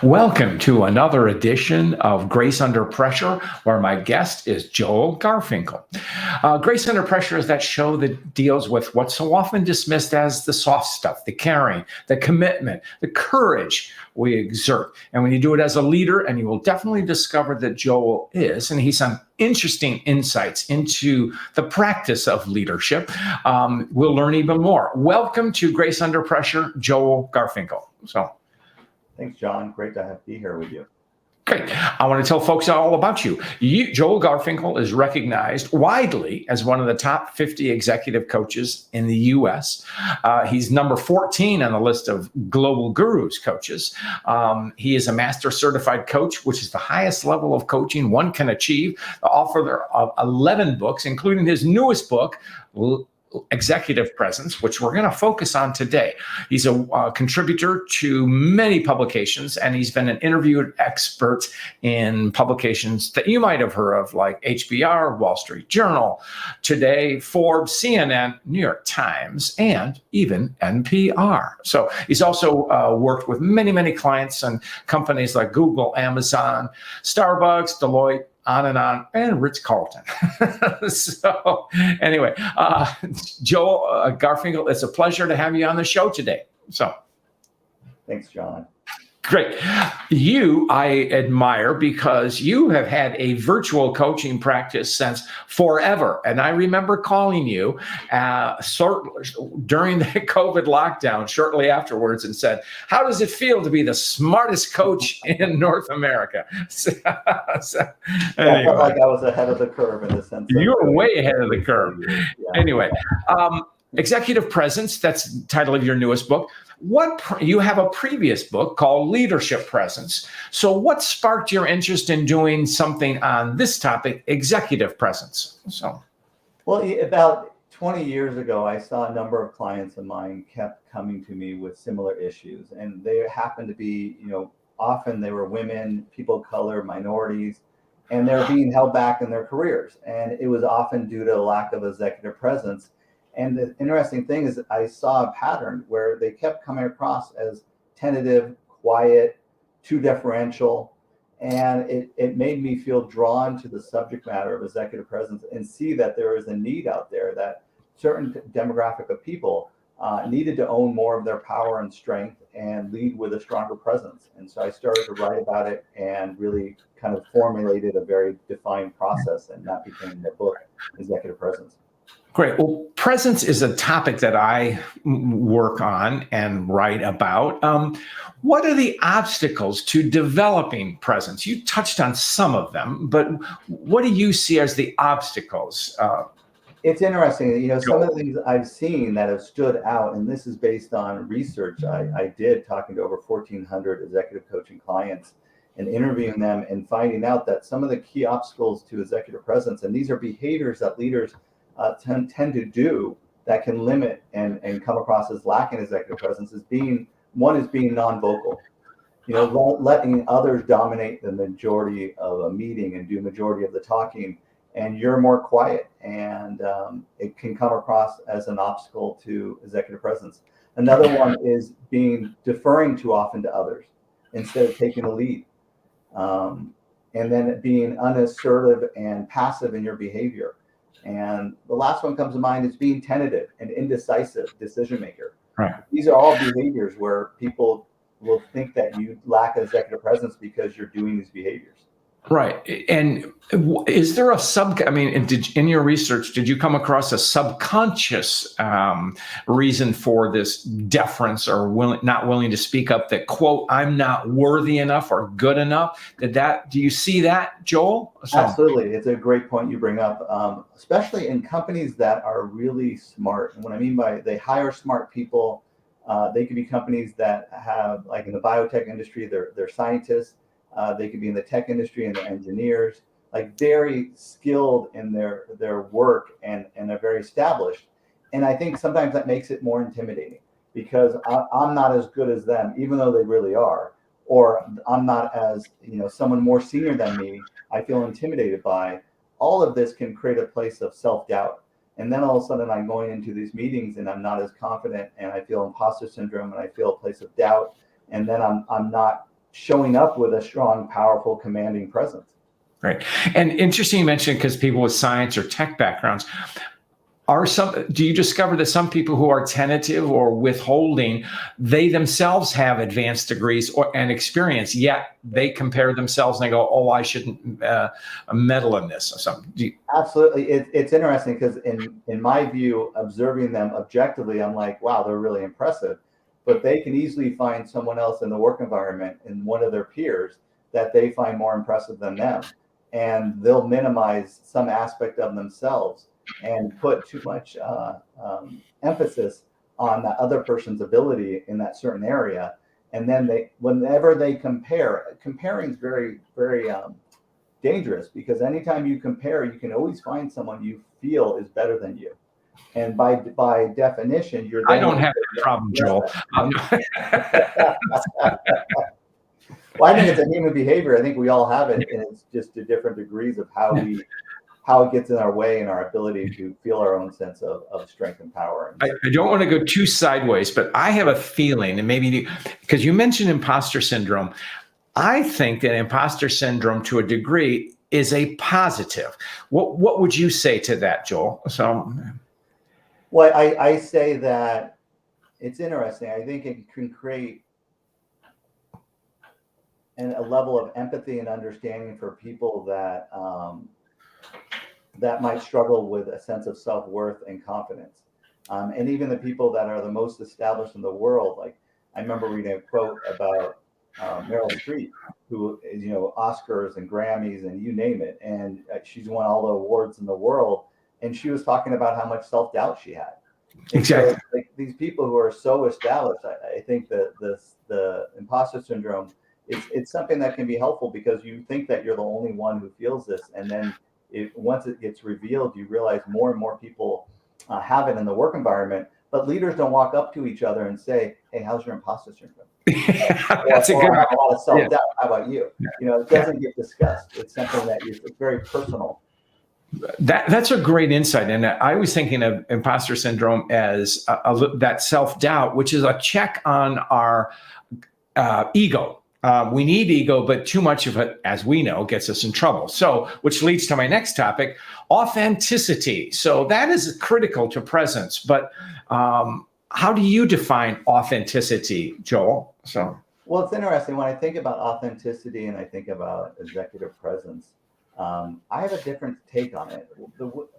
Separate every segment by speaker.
Speaker 1: Welcome to another edition of Grace Under Pressure, where my guest is Joel Garfinkle. Grace Under Pressure is that show that deals with what's so often dismissed as the soft stuff, the caring, the commitment, the courage we exert. And when you do it as a leader, and you will definitely discover that Joel is, and he's some interesting insights into the practice of leadership, we'll learn even more. Welcome to Grace Under Pressure, Joel Garfinkle.
Speaker 2: Thanks, John. Great to be here with you.
Speaker 1: Great. I want to tell folks all about you. Joel Garfinkle is recognized widely as one of the top 50 executive coaches in the U.S. He's number 14 on the list of Global Gurus coaches. He is a master certified coach, which is the highest level of coaching one can achieve. The author of 11 books, including his newest book, Executive Presence, which we're going to focus on today. He's a contributor to many publications, and he's been an interviewed expert in publications that you might have heard of, like HBR, Wall Street Journal, Today, Forbes, CNN, New York Times, and even NPR. So he's also worked with many clients and companies like Google, Amazon, Starbucks, Deloitte, on, and Ritz-Carlton. So anyway, Joel Garfinkle, it's a pleasure to have you on the show today.
Speaker 2: Thanks, John.
Speaker 1: Great. You, I admire because you have had a virtual coaching practice since forever. And I remember calling you during the COVID lockdown, shortly afterwards, and said, how does it feel to be the smartest coach in North America?
Speaker 2: Anyway. I felt like I was ahead of the curve in the sense.
Speaker 1: You were way ahead of the curve. Yeah. Anyway, Executive Presence, that's the title of your newest book. You have a previous book called Leadership Presence. So what sparked your interest in doing something on this topic, Executive Presence?
Speaker 2: Well, about 20 years ago, I saw a number of clients of mine kept coming to me with similar issues. And they happened to be, often they were women, people of color, minorities, and they're being held back in their careers. And it was often due to a lack of executive presence. And the interesting thing is that I saw a pattern where they kept coming across as tentative, quiet, too deferential. And it made me feel drawn to the subject matter of executive presence and see that there is a need out there that certain demographic of people needed to own more of their power and strength and lead with a stronger presence. And so I started to write about it and really kind of formulated a very defined process, and that became the book, Executive Presence.
Speaker 1: Great. Well, presence is a topic that I work on and write about. What are the obstacles to developing presence? You touched on some of them, but what do you see as the obstacles?
Speaker 2: It's interesting. Some of the things I've seen that have stood out, and this is based on research I did talking to over 1,400 executive coaching clients and interviewing them and finding out that some of the key obstacles to executive presence, and these are behaviors that leaders tend to do that can limit and come across as lacking executive presence, is being non-vocal, letting others dominate the majority of a meeting and do majority of the talking, and you're more quiet, and it can come across as an obstacle to executive presence. Another one is deferring too often to others instead of taking the lead, and then being unassertive and passive in your behavior. And the last one comes to mind is being tentative and indecisive decision maker.
Speaker 1: Right.
Speaker 2: These are all behaviors where people will think that you lack executive presence because you're doing these behaviors.
Speaker 1: Right. And is there in your research, did you come across a subconscious reason for this deference or not willing to speak up, that, quote, I'm not worthy enough or good enough? Do you see that, Joel?
Speaker 2: Absolutely. It's a great point you bring up, especially in companies that are really smart. And what I mean by they hire smart people, they could be companies that have, like in the biotech industry, they're scientists. They could be in the tech industry and they're engineers, like very skilled in their work and are very established. And I think sometimes that makes it more intimidating because I'm not as good as them, even though they really are, or I'm not as, someone more senior than me, I feel intimidated by. All of this can create a place of self-doubt. And then all of a sudden I'm going into these meetings and I'm not as confident, and I feel imposter syndrome, and I feel a place of doubt. And then I'm not showing up with a strong, powerful, commanding presence.
Speaker 1: Right. And interesting you mentioned, because people with science or tech backgrounds, do you discover that some people who are tentative or withholding, they themselves have advanced degrees and experience, yet they compare themselves and they go, oh, I shouldn't meddle in this or something?
Speaker 2: Absolutely. It's interesting because in my view, observing them objectively, I'm like, wow, they're really impressive. But they can easily find someone else in the work environment, in one of their peers, that they find more impressive than them. And they'll minimize some aspect of themselves and put too much emphasis on that other person's ability in that certain area. And then whenever they comparing is very, very dangerous, because anytime you compare, you can always find someone you feel is better than you. And by definition, you're
Speaker 1: I don't have that problem, Joel.
Speaker 2: Well, I think it's a human behavior. I think we all have it, and it's just to different degrees of how it gets in our way and our ability to feel our own sense of strength and power.
Speaker 1: I don't want to go too sideways, but I have a feeling, and maybe because you mentioned imposter syndrome, I think that imposter syndrome, to a degree, is a positive. What would you say to that, Joel?
Speaker 2: Well, I say that it's interesting. I think it can create a level of empathy and understanding for people that that might struggle with a sense of self-worth and confidence. And even the people that are the most established in the world, like I remember reading a quote about Meryl Streep, who is, Oscars and Grammys and you name it, and she's won all the awards in the world, and she was talking about how much self-doubt she had.
Speaker 1: Exactly.
Speaker 2: So, like, these people who are so established, I think that the imposter syndrome, it's something that can be helpful, because you think that you're the only one who feels this, and then once it gets revealed, you realize more and more people have it in the work environment. But leaders don't walk up to each other and say, "Hey, how's your imposter syndrome?"
Speaker 1: That's a good
Speaker 2: I have a lot of self-doubt.
Speaker 1: Yeah.
Speaker 2: How about you? It doesn't get discussed. It's something that it's very personal.
Speaker 1: That's a great insight. And I was thinking of imposter syndrome as that self-doubt, which is a check on our ego. We need ego, but too much of it, as we know, gets us in trouble. So, which leads to my next topic, authenticity. So that is critical to presence. But how do you define authenticity, Joel?
Speaker 2: Well, it's interesting when I think about authenticity and I think about executive presence. I have a different take on it.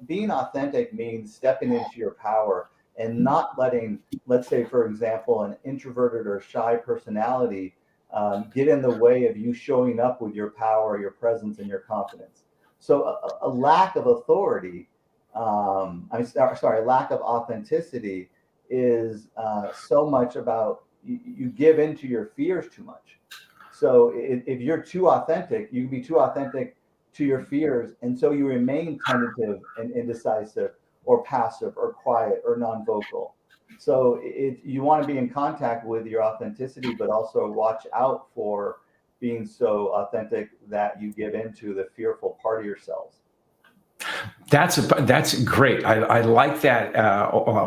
Speaker 2: Being authentic means stepping into your power and not letting, let's say, for example, an introverted or shy personality get in the way of you showing up with your power, your presence, and your confidence. So a lack of authority, lack of authenticity is so much about you give into your fears too much. So if you're too authentic, you can be too authentic to your fears, and so you remain tentative and indecisive or passive or quiet or non-vocal. So you want to be in contact with your authenticity, but also watch out for being so authentic that you give into the fearful part of yourselves.
Speaker 1: That's great. I like that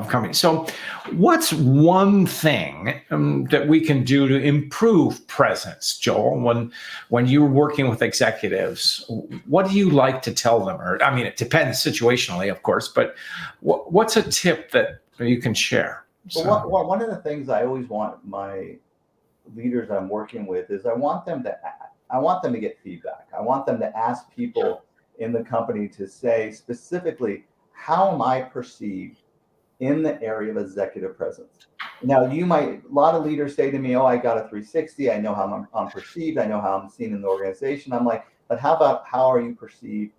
Speaker 1: coming. So, what's one thing that we can do to improve presence, Joel? When you're working with executives, what do you like to tell them? Or, I mean, it depends situationally, of course, but what's a tip that you can share?
Speaker 2: Well, one of the things I always want my leaders I'm working with is I want them to get feedback. I want them to ask people in the company to say specifically, how am I perceived in the area of executive presence? Now, a lot of leaders say to me, oh, I got a 360. I know how I'm perceived. I know how I'm seen in the organization. I'm like, but how are you perceived?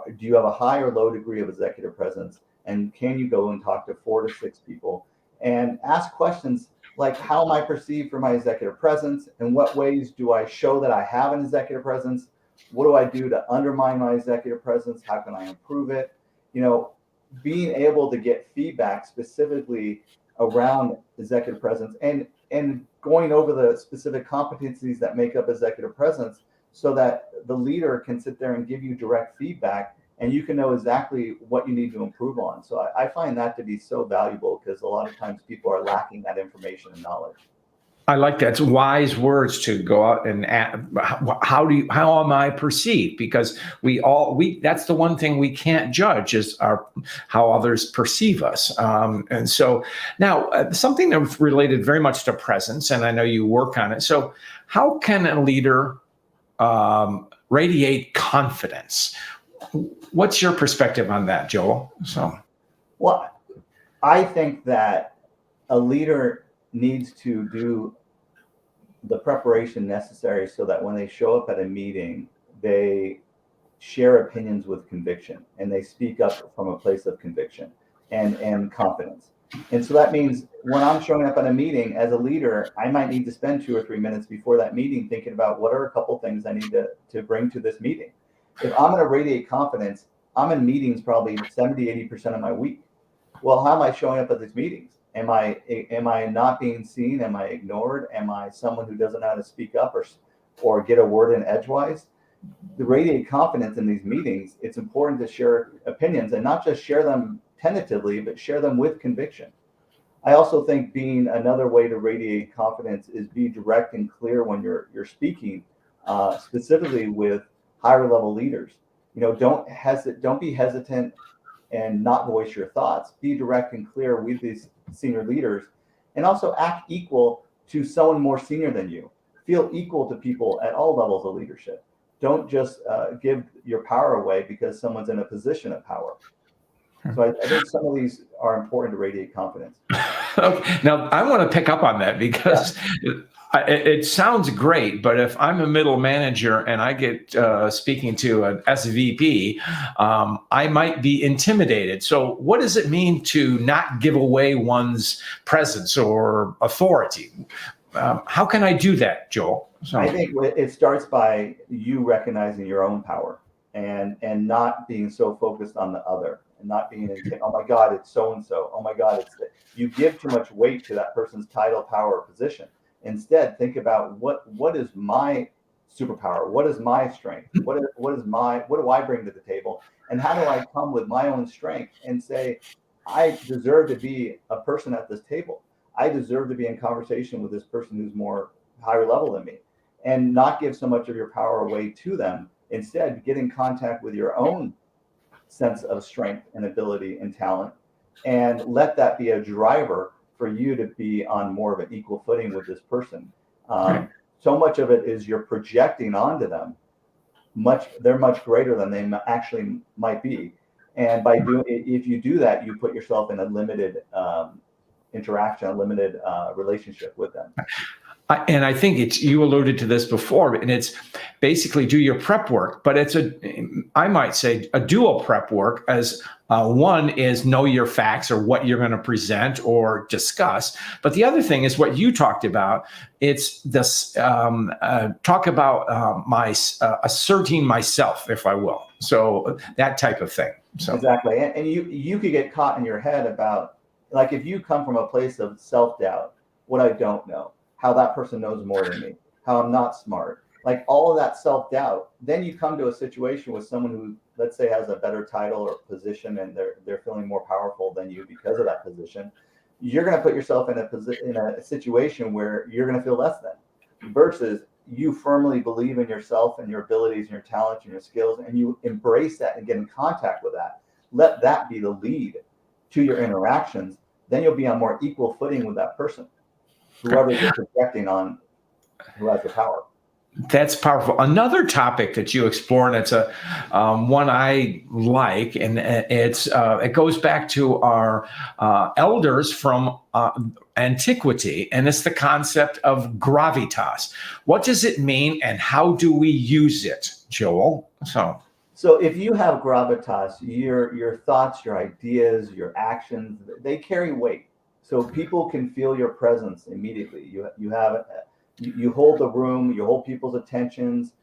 Speaker 2: Do you have a high or low degree of executive presence? And can you go and talk to 4 to 6 people and ask questions like, how am I perceived for my executive presence? In what ways do I show that I have an executive presence? What do I do to undermine my executive presence? How can I improve it? Being able to get feedback specifically around executive presence and going over the specific competencies that make up executive presence, so that the leader can sit there and give you direct feedback and you can know exactly what you need to improve on. So I find that to be so valuable, because a lot of times people are lacking that information and knowledge.
Speaker 1: I like that. It's wise words to go out and how am I perceived? Because that's the one thing we can't judge is how others perceive us. And so now something that's related very much to presence, and I know you work on it. So how can a leader radiate confidence? What's your perspective on that, Joel?
Speaker 2: Well, I think that a leader needs to do the preparation necessary so that when they show up at a meeting, they share opinions with conviction and they speak up from a place of conviction and confidence. And so that means when I'm showing up at a meeting as a leader, I might need to spend 2 or 3 minutes before that meeting thinking about what are a couple things I need to bring to this meeting. If I'm going to radiate confidence, I'm in meetings probably 70, 80% of my week. Well, how am I showing up at these meetings? Am I not being seen? Am I ignored? Am I someone who doesn't know how to speak up or get a word in edgewise? The radiate confidence in these meetings, it's important to share opinions and not just share them tentatively, but share them with conviction. I also think being another way to radiate confidence is be direct and clear when you're speaking, specifically with higher level leaders. Don't be hesitant and not voice your thoughts. Be direct and clear with these senior leaders, and also act equal to someone more senior than you. Feel equal to people at all levels of leadership. Don't just give your power away because someone's in a position of power. So I think some of these are important to radiate confidence.
Speaker 1: Now, I want to pick up on that because it sounds great, but if I'm a middle manager and I get speaking to an SVP, I might be intimidated. So what does it mean to not give away one's presence or authority? How can I do that, Joel?
Speaker 2: I think it starts by you recognizing your own power and not being so focused on the other and not being, oh my God, it's so-and-so. Oh my God, you give too much weight to that person's title, power, or position. Instead, think about what is my superpower? What is my strength? What do I bring to the table? And how do I come with my own strength and say, I deserve to be a person at this table. I deserve to be in conversation with this person who's more higher level than me, and not give so much of your power away to them. Instead, get in contact with your own sense of strength and ability and talent, and let that be a driver for you to be on more of an equal footing with this person. So much of it is you're projecting onto them. They're much greater than they actually might be. And if you do that, you put yourself in a limited interaction, a limited relationship with them.
Speaker 1: And I think you alluded to this before, and it's basically do your prep work, but I might say a dual prep work, as one is know your facts or what you're going to present or discuss. But the other thing is what you talked about. It's this talk about asserting myself, if I will. So that type of thing. So
Speaker 2: exactly. And you could get caught in your head about, like, if you come from a place of self-doubt, what I don't know, how that person knows more than me, how I'm not smart, like all of that self-doubt, then you come to a situation with someone who, let's say, has a better title or position and they're feeling more powerful than you because of that position. You're going to put yourself in a situation where you're going to feel less than, versus you firmly believe in yourself and your abilities and your talents and your skills, and you embrace that and get in contact with that. Let that be the lead to your interactions. Then you'll be on more equal footing with that person, whoever you're projecting on, who has the power.
Speaker 1: That's powerful. Another topic that you explore, and it's a one I like, and it goes back to our elders from antiquity, and it's the concept of gravitas. What does it mean, and how do we use it, Joel?
Speaker 2: So if you have gravitas, your thoughts, your ideas, your actions, they carry weight. So people can feel your presence immediately. You hold the room, you hold people's attentions.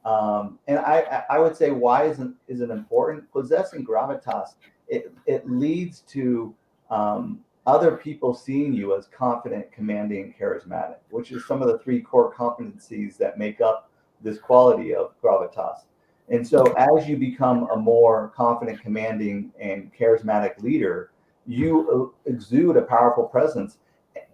Speaker 2: And I would say, why is it important? Possessing gravitas, it leads to other people seeing you as confident, commanding, and charismatic, which is some of the 3 core competencies that make up this quality of gravitas. And so as you become a more confident, commanding, and charismatic leader, you exude a powerful presence,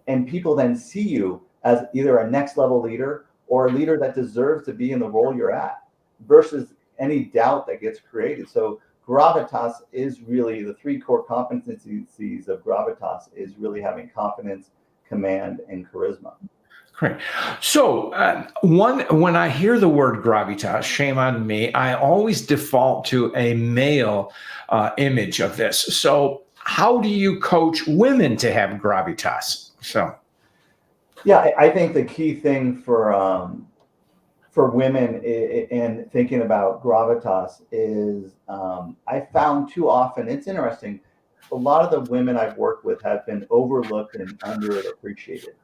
Speaker 2: and people then see you as either a next level leader or a leader that deserves to be in the role you're at, versus any doubt that gets created. So gravitas is really the three core competencies of gravitas is really having confidence, command, and charisma.
Speaker 1: Great. So, when I hear the word gravitas, shame on me, I always default to a male image of this. So, how do you coach women to have gravitas? So,
Speaker 2: Yeah, I think the key thing for women and thinking about gravitas is I found too often, it's interesting, a lot of the women I've worked with have been overlooked and underappreciated.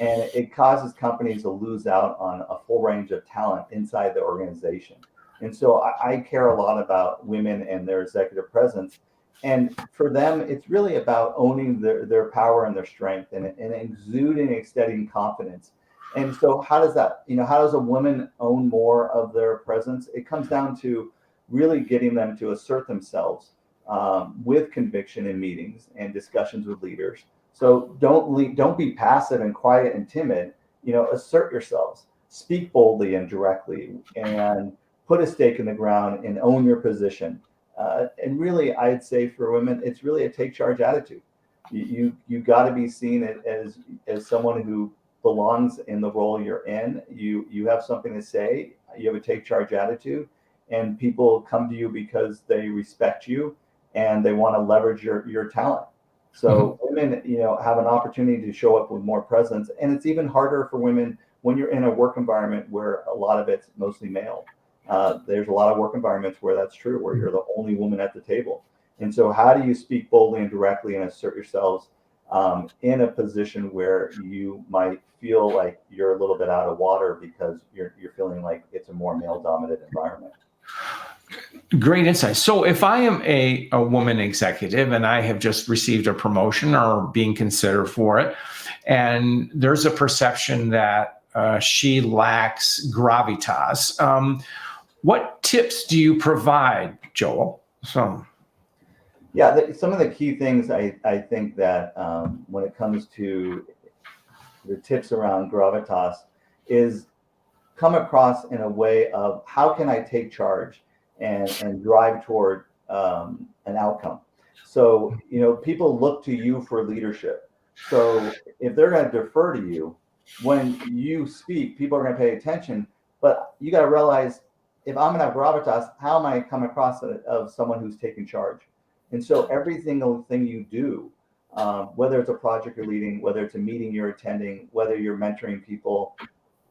Speaker 2: And it causes companies to lose out on a full range of talent inside the organization. And so I care a lot about women and their executive presence. And for them, it's really about owning their power and their strength and exuding, extending confidence. And so how does that, how does a woman own more of their presence? It comes down to really getting them to assert themselves with conviction in meetings and discussions with leaders. So don't be passive and quiet and timid. Assert yourselves, speak boldly and directly, and put a stake in the ground and own your position. And really, I'd say for women, it's really a take charge attitude. You got to be seen as someone who belongs in the role you're in. You have something to say. You have a take charge attitude, and people come to you because they respect you and they want to leverage your talent. So women, have an opportunity to show up with more presence, and it's even harder for women when you're in a work environment where a lot of it's mostly male. There's a lot of work environments where that's true, where you're the only woman at the table. And so how do you speak boldly and directly and assert yourselves in a position where you might feel like you're a little bit out of water because you're feeling like it's a more male dominant environment?
Speaker 1: Great insight. So, if I am a woman executive and I have just received a promotion or being considered for it, and there's a perception that she lacks gravitas, what tips do you provide, Joel? So,
Speaker 2: Yeah, some of the key things I think that when it comes to the tips around gravitas is come across in a way of how can I take charge and drive toward an outcome. So, people look to you for leadership. So if they're going to defer to you, when you speak, people are going to pay attention. But you got to realize if I'm going to have gravitas, how am I come across of someone who's taking charge? And so every single thing you do, whether it's a project you're leading, whether it's a meeting you're attending, whether you're mentoring people,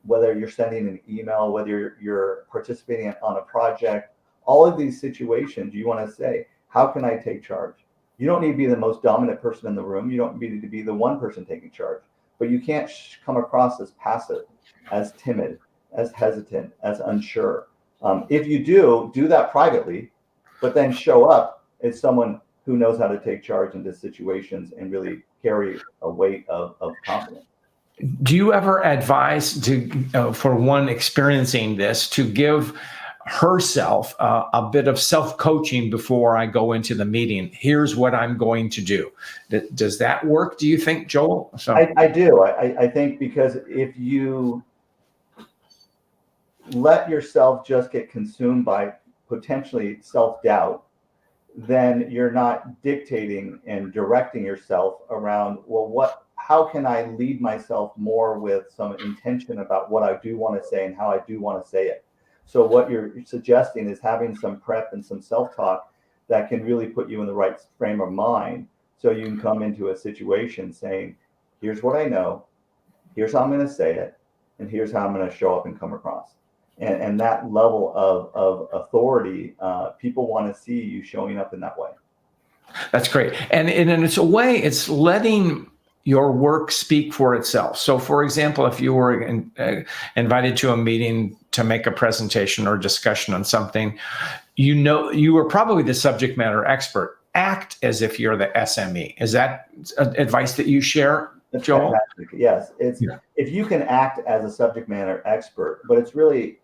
Speaker 2: whether you're sending an email, whether you're participating on a project, all of these situations, you want to say, how can I take charge? You don't need to be the most dominant person in the room. You don't need to be the one person taking charge, but you can't come across as passive, as timid, as hesitant, as unsure. If you do that privately, but then show up as someone who knows how to take charge in these situations and really carry a weight of confidence.
Speaker 1: do you ever advise for one experiencing this to give herself a bit of self-coaching before I go into the meeting? Here's what I'm going to do. Does that work, do you think, Joel? So
Speaker 2: I do. I think because if you let yourself just get consumed by potentially self-doubt, then you're not dictating and directing yourself around, well, how can I lead myself more with some intention about what I do want to say and how I do want to say it? So what you're suggesting is having some prep and some self-talk that can really put you in the right frame of mind. So you can come into a situation saying, here's what I know, here's how I'm going to say it, and here's how I'm going to show up and come across. And that level of authority, people want to see you showing up in that way.
Speaker 1: that's great. And it's a way, it's letting your work speak for itself. So, for example, if you were invited to a meeting to make a presentation or discussion on something, you were probably the subject matter expert. Act as if you're the SME. Is that advice that you share,
Speaker 2: That's
Speaker 1: Joel?
Speaker 2: fantastic. Yes, if you can act as a subject matter expert, but it's really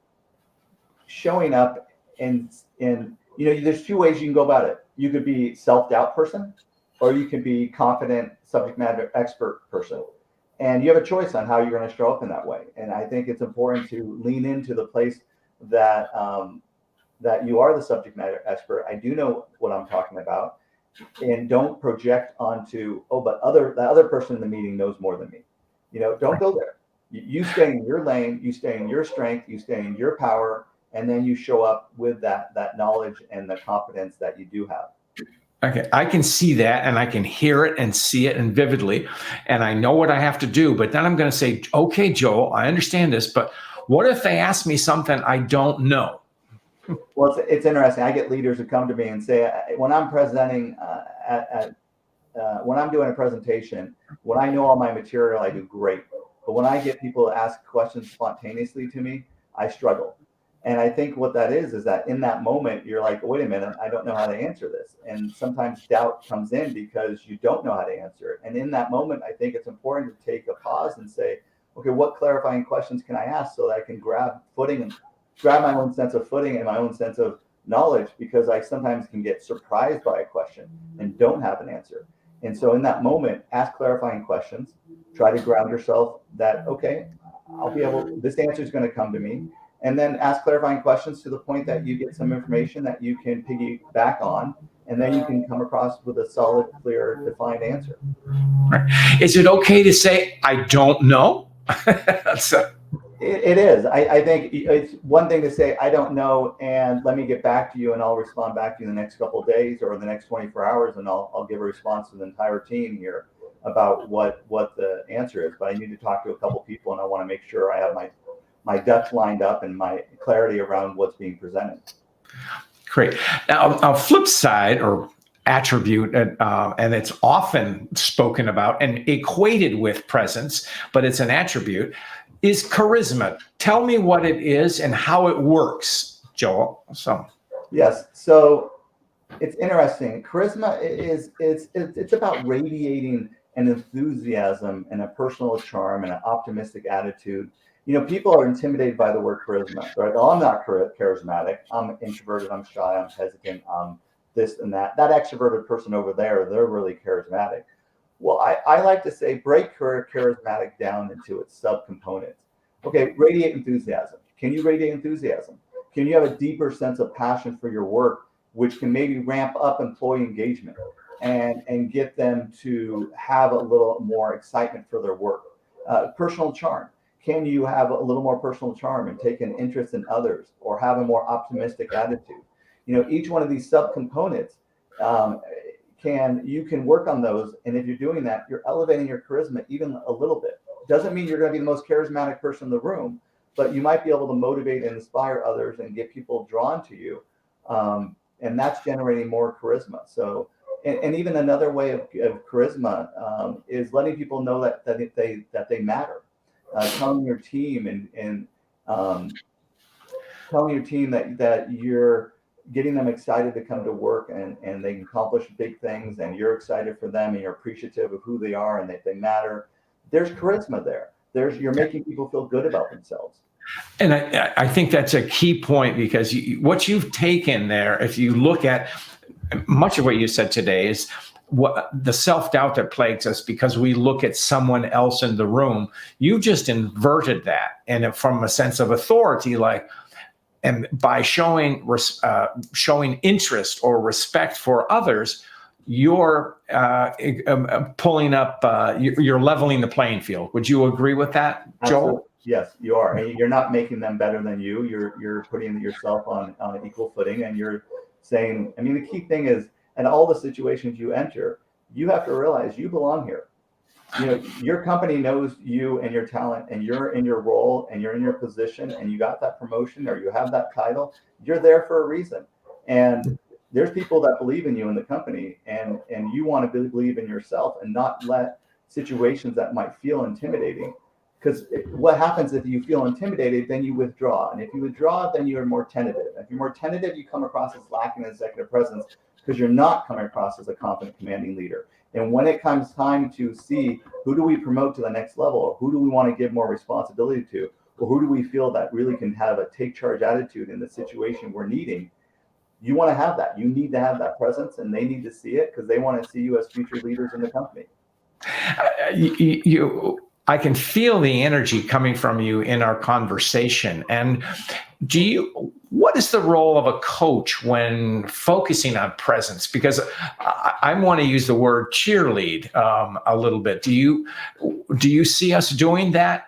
Speaker 2: showing up and there's two ways you can go about it. You could be self-doubt person, or you can be confident subject matter expert person. And you have a choice on how you're going to show up in that way. And I think it's important to lean into the place that that you are the subject matter expert. I do know what I'm talking about, and don't project onto, oh, but the other person in the meeting knows more than me. Don't go there. You stay in your lane, you stay in your strength, you stay in your power, and then you show up with that knowledge and the confidence that you do have.
Speaker 1: Okay, I can see that, and I can hear it and see it and vividly, and I know what I have to do. But then I'm going to say, okay, Joel, I understand this, but what if they ask me something I don't know?
Speaker 2: Well, it's interesting. I get leaders who come to me and say, when I'm presenting when I'm doing a presentation, when I know all my material, I do great. But when I get people to ask questions spontaneously to me, I struggle. And I think what that is that in that moment, you're like, wait a minute, I don't know how to answer this. And sometimes doubt comes in because you don't know how to answer it. And in that moment, I think it's important to take a pause and say, okay, what clarifying questions can I ask so that I can grab footing and grab my own sense of footing and my own sense of knowledge, because I sometimes can get surprised by a question and don't have an answer. And so in that moment, ask clarifying questions, try to ground yourself that, okay, this answer is going to come to me. And then ask clarifying questions to the point that you get some information that you can piggyback on, and then you can come across with a solid, clear, defined answer.
Speaker 1: Is it okay to say, I don't know?
Speaker 2: It is. I think it's one thing to say, I don't know, and let me get back to you, and I'll respond back to you in the next couple of days or the next 24 hours, and I'll give a response to the entire team here about what the answer is. But I need to talk to a couple people, and I want to make sure I have my ducks lined up and my clarity around what's being presented.
Speaker 1: Great. Now, a flip side or attribute, and it's often spoken about and equated with presence, but it's an attribute, is charisma. Tell me what it is and how it works, Joel.
Speaker 2: Yes. So it's interesting. Charisma it's about radiating an enthusiasm and a personal charm and an optimistic attitude. People are intimidated by the word charisma, right? Oh, I'm not charismatic. I'm introverted. I'm shy. I'm hesitant. I'm this and that. That extroverted person over there, they're really charismatic. Well, I like to say break charismatic down into its subcomponents. Okay, radiate enthusiasm. Can you radiate enthusiasm? Can you have a deeper sense of passion for your work, which can maybe ramp up employee engagement and get them to have a little more excitement for their work? Personal charm. Can you have a little more personal charm and take an interest in others or have a more optimistic attitude? Each one of these subcomponents you can work on those. And if you're doing that, you're elevating your charisma even a little bit. Doesn't mean you're going to be the most charismatic person in the room, but you might be able to motivate and inspire others and get people drawn to you. And that's generating more charisma. So, and even another way of charisma is letting people know that they matter. Telling your team and telling your team that you're getting them excited to come to work and they can accomplish big things, and you're excited for them and you're appreciative of who they are and that they matter. There's charisma there. You're making people feel good about themselves.
Speaker 1: And I think that's a key point, because what you've taken there, if you look at much of what you said today, is what the self-doubt that plagues us because we look at someone else in the room. You just inverted that, and from a sense of authority, and by showing interest or respect for others, you're pulling up, you're leveling the playing field. Would you agree with that, Joel?
Speaker 2: Absolutely. Yes, you are. And you're not making them better than you. You're putting yourself on an equal footing, and you're saying, the key thing is, in all the situations you enter, you have to realize you belong here. Your company knows you and your talent, and you're in your role and you're in your position and you got that promotion or you have that title. You're there for a reason. And there's people that believe in you in the company, and you want to believe in yourself and not let situations that might feel intimidating. Because what happens if you feel intimidated, then you withdraw. And if you withdraw, then you're more tentative. If you're more tentative, you come across as lacking executive presence because you're not coming across as a confident, commanding leader. And when it comes time to see who do we promote to the next level, or who do we want to give more responsibility to, or who do we feel that really can have a take charge attitude in the situation we're needing, you want to have that. You need to have that presence, and they need to see it because they want to see you as future leaders in the company.
Speaker 1: I can feel the energy coming from you in our conversation. And what is the role of a coach when focusing on presence? Because I want to use the word cheerlead a little bit. Do you see us doing that,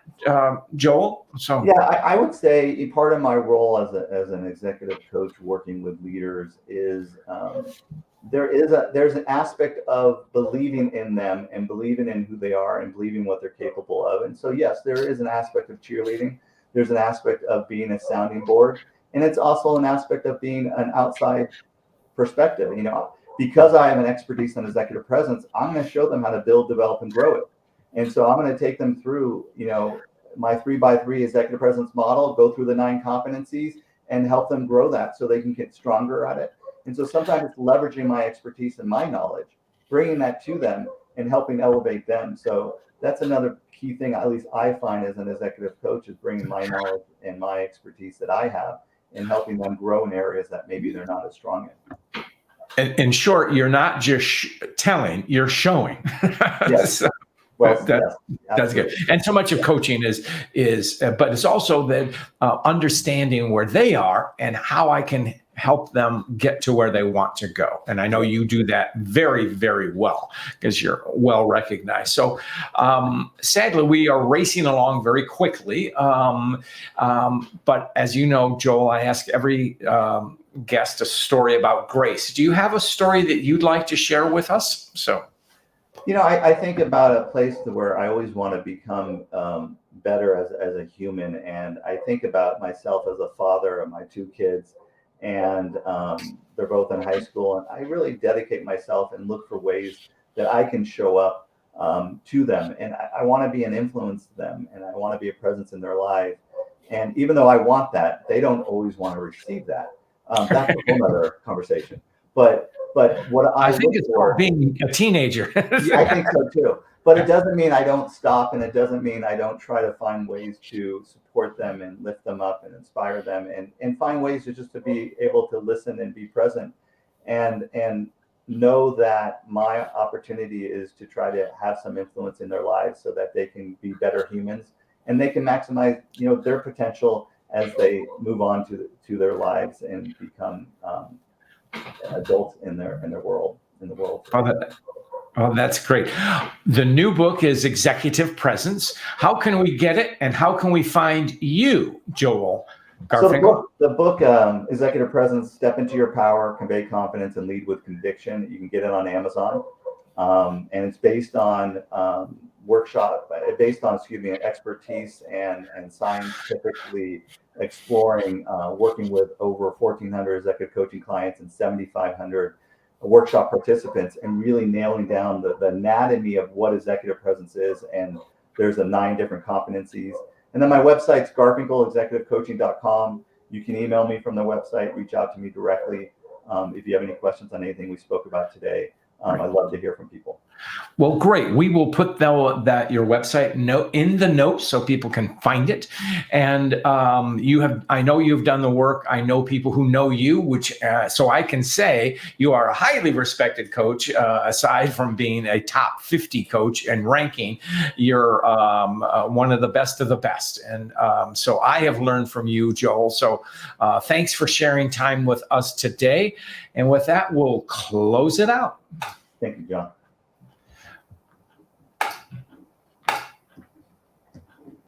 Speaker 1: Joel? So
Speaker 2: yeah, I would say part of my role as an executive coach working with leaders is there's an aspect of believing in them and believing in who they are and believing what they're capable of. And so, yes, there is an aspect of cheerleading. There's an aspect of being a sounding board, and it's also an aspect of being an outside perspective. Because I have an expertise in executive presence, I'm going to show them how to build, develop, and grow it. And so I'm going to take them through, my 3x3 executive presence model, go through the 9 competencies and help them grow that so they can get stronger at it. And so sometimes it's leveraging my expertise and my knowledge, bringing that to them and helping elevate them. So that's another key thing, at least I find as an executive coach, is bringing my knowledge and my expertise that I have and helping them grow in areas that maybe they're not as strong in.
Speaker 1: in short, you're not just telling, you're showing.
Speaker 2: Yes.
Speaker 1: So,
Speaker 2: Well,
Speaker 1: that's good. And so much of coaching but it's also that understanding where they are and how I can help them get to where they want to go. And I know you do that very, very well because you're well recognized. So sadly, we are racing along very quickly. But as you know, Joel, I ask every guest a story about grace. Do you have a story that you'd like to share with us? So.
Speaker 2: I think about a place where I always want to become better as a human. And I think about myself as a father of my 2 kids, and they're both in high school. And I really dedicate myself and look for ways that I can show up to them. And I want to be an influence to them, and I want to be a presence in their life. And even though I want that, they don't always want to receive that. That's a whole other conversation. But what I
Speaker 1: think it's
Speaker 2: for,
Speaker 1: being a teenager.
Speaker 2: Yeah, I think so too. But it doesn't mean I don't stop, and it doesn't mean I don't try to find ways to support them and lift them up and inspire them, and find ways to be able to listen and be present, and know that my opportunity is to try to have some influence in their lives so that they can be better humans and they can maximize their potential as they move on to their lives and become adults in the world.
Speaker 1: Oh, that's great. The new book is Executive Presence. How can we get it, and how can we find you, Joel Garfinkle?
Speaker 2: So the book Executive Presence, Step Into Your Power, Convey Confidence, and Lead with Conviction. You can get it on Amazon. And it's based on expertise and scientifically exploring, working with over 1,400 executive coaching clients and 7,500 workshop participants, and really nailing down the anatomy of what executive presence is. And there's 9 different competencies. And then my website's garfinkleexecutivecoaching.com. You can email me from the website, reach out to me directly. If you have any questions on anything we spoke about today, I'd love to hear from people.
Speaker 1: Well, great. We will put your website in the notes so people can find it. And I know you've done the work. I know people who know you, so I can say you are a highly respected coach. Aside from being a top 50 coach and ranking, you're one of the best. And so I have learned from you, Joel. So thanks for sharing time with us today. And with that, we'll close it out.
Speaker 2: Thank you, John.